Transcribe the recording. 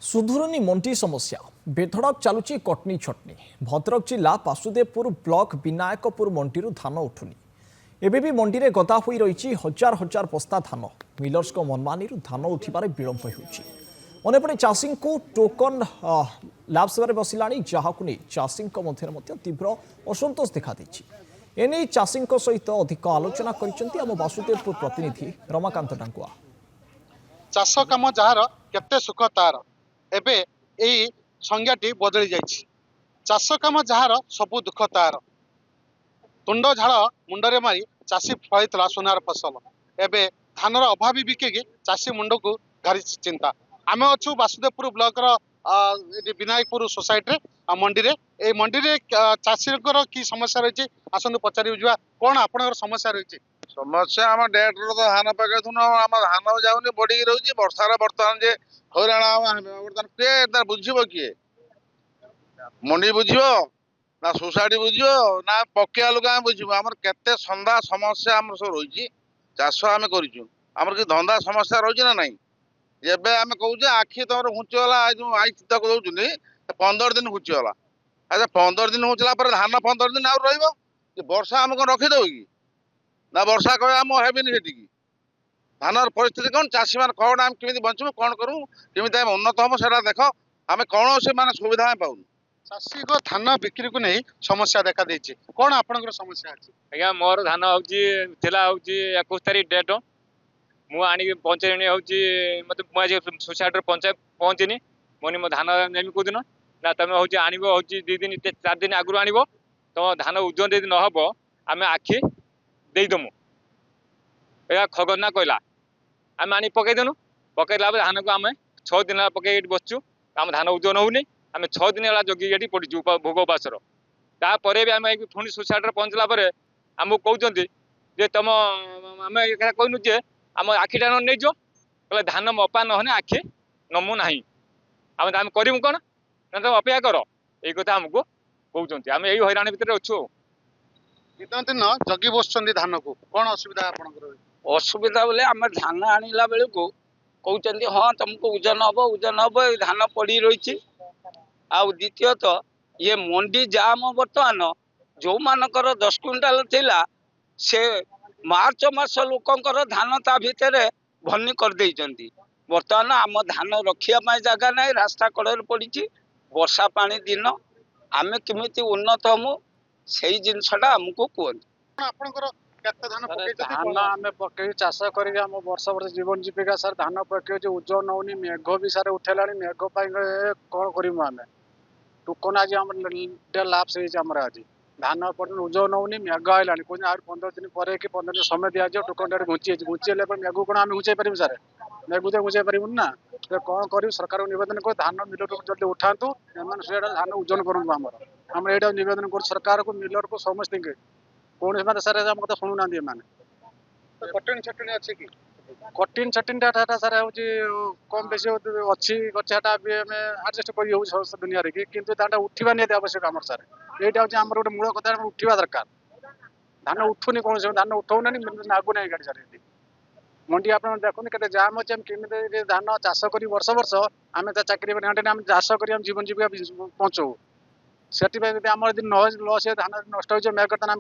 सुधुरनी मंडी समस्या बेधड़क चलुची कटनी छटनी भद्रक जिला बासुदेवपुर ब्लॉक विनायकपुर मंडी धान उठुनी एबे भी मंडी में गदा हुई रही हजार हजार बस्ता धान मिलर्स मनमानी धान उठबार विलंब होपटे चाषी को टोकन लाभ सेवार बसिला जहां नहीं चाषी मध्य तीव्र असंतोष देखा एने चाषी सहित अधिक आलोचना कर बासुदेवपुर प्रतिनिधि रमाकांत डांगुआ। चाष कम जार केते सुख तार एबे एई संज्ञाटी बदली जाइछि। चाष कम जार सबु दुख तार तुंड झाड़ मुंडरे मारी चाषी फलैतला सोनार फसल एबे धानर अभावी बिकेगी चाषी मुंड को घारी चिंता। आम अच्छु बासुदेवपुर ब्लॉक विनायकपुर सोसाइटी मंडी रे ए मंडी रे चाषी की समस्या रही आसतु पचारि कौन आपनकर समस्या रही? समस्या आम डेट रो धान पकड़ आम धान जाऊनी बढ़ी रही वर्षार बर्तमान जे हईराण बर्तमान किए बुझब किए मंडी बुझब ना सोसाइटी बुझब ना पक्या लोक आम बुझब आम केते संधा समस्या आम सब रही चाष आम कर धंदा समस्या रही ना नाई एबे आम कहे आखि तुम घुंचीगला जो आई चिंता दौरान 15 दिन घुंचीगला अच्छा 15 दिन घुंचला धान 15 दिन आउ वर्षा आम कौन रखीदेव कि ना वर्षा कहे आम हेबिनी से धान परिस्थिति कौन चाषी मान कौन आम केमी बचू कौन करूँ केमी उन्नत हम से देख आम कौन से मान सुविधा पाऊँ चाषी को धान बिक्री को नहीं समस्या देखा देछि कौन आपनकर समस्या अछि? आज्ञा मोर धान हूँ 21 तारीख डेट मु आनी पंचायत हूँ मत सोसाइटी पंचायत पहुँचनी मुझे मो धान नेमी कौ दिन ना तुम हूँ आण हूँ 2 दिन 4 दिन आगु आण तुम धान ओजन यदि नहब आम आखि देदमु या खगरना कहला आम आनी पकईदेनु पकईला धान को आम 6 दिन पकई बसचु आम धान ओजन होनी आम 6 दिन है जगी ये पड़ू भोग उपासर तापर भी आम पुणी सोसाइटी पहुँचला आमको कहते जे तुम आम कहनु जे आम आखिटा नहीं जो कहले धान मपा नहने आखि नमु ना आम करूँ कौन ना तुम अपेक्षा कर यही कथा आमको कहते आम यही हईराण भितर अच्छु। दिन दिन जगी बस धान को कौन असुविधा आपनकर? असुविधा बोले आम धान आनिला बेलू कहते हाँ तुमको ओजन हम धान पड़ी रही आउ द्वितीयतः ये मंडी जाम बर्तमान जो मानकर 10 क्विंटाल थिला से मार्च मास लोकंकर धान ता भितर भनी कर देइचंती बर्तमान आम धान रखिया जगह ना रास्ता कड़े पड़ी वर्षा पानी दिन आम केमिति उन्नत हमु से जिनसटा आमको कहते आपनकर केते धान पकईचंती धान आम पकई चाष कर वर्ष वर्ष जीवन जीविका सार धान पकई ओजन होनी मेघ भी सारे उठेला मेघ कौन करूँ आम टोकन आज लाप्स आज धान पर्यटन ओजन होनी मेघ आईला कहते आज 15 दिन पर कि 15 दिन समय दिया टोकन डेट घुंची घुंचीले मेघ कौन आम घुंचाई पारे सारे मेघ तो घुंचाई पारूँ ना कौन कर सरकार को नवेदन कर धान मिलर को जल्दी उठातु धान ओजन करूँ आम यहाँ नवेदन कर सरकार को मिलर को समस्त कौन सारे कथा शुणु ना कटनी छटनी अच्छे कि कटिन छटिन सार हूँ कम बेसी अच्छी आडजस्ट कर दुनिया कि उठा निहत आवश्यक आम सार यहाँ हूँ आम गोटे मूल कथा उठा दरकार धान उठुनी कौन धान उठाऊना आगुना गाड़ी सार मंडी आप देखते केते जाम अच्छे केमी धान चाष कर वर्ष वर्ष आम चाकरी आम चाष कर जीवन जीविका पहुँचू से आम यदि लस धान नष्ट हो मेघ आम